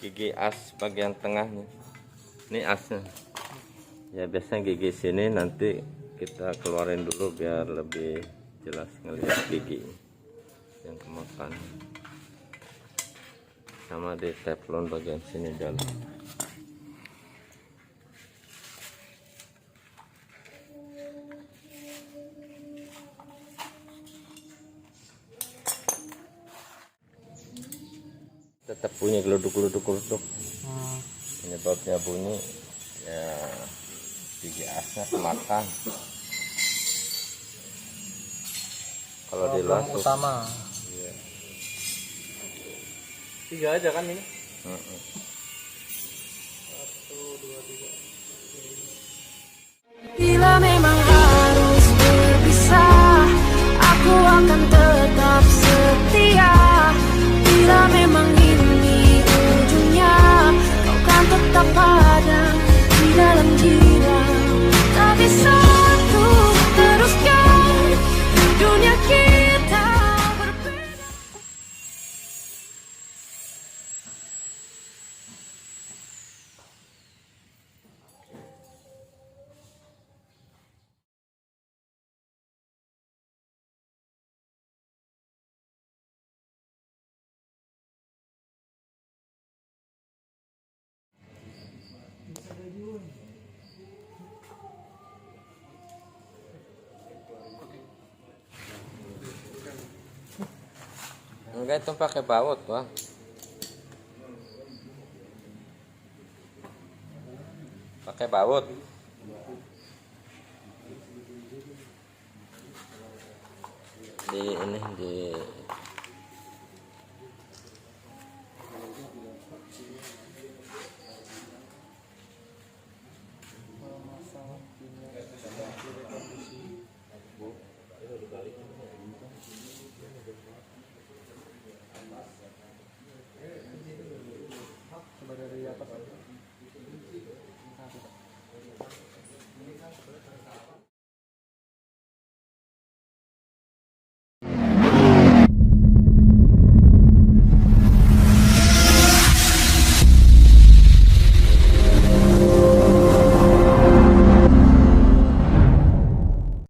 gigi as bagian tengah nih. Ini asnya. Ya biasanya gigi sini nanti kita keluarin dulu biar lebih jelas ngelihat gigi yang kemakan. Sama di teflon bagian sini dalam. Tetap bunyi geluduk. Penyebabnya bunyi ya gigi asnya kemakan. Kalau di luar utama. Iya. 3 aja kan ini? 1, 2, 3. Bila memang harus berpisah, aku akan tetap setia. Bila memang ini ujungnya, kau kan tetap ada di dalam jiwa. Tak bisa untuk teruskan di dunia kita berbeda. enggak itu pakai baut, Bang. Pakai baut. Di ini di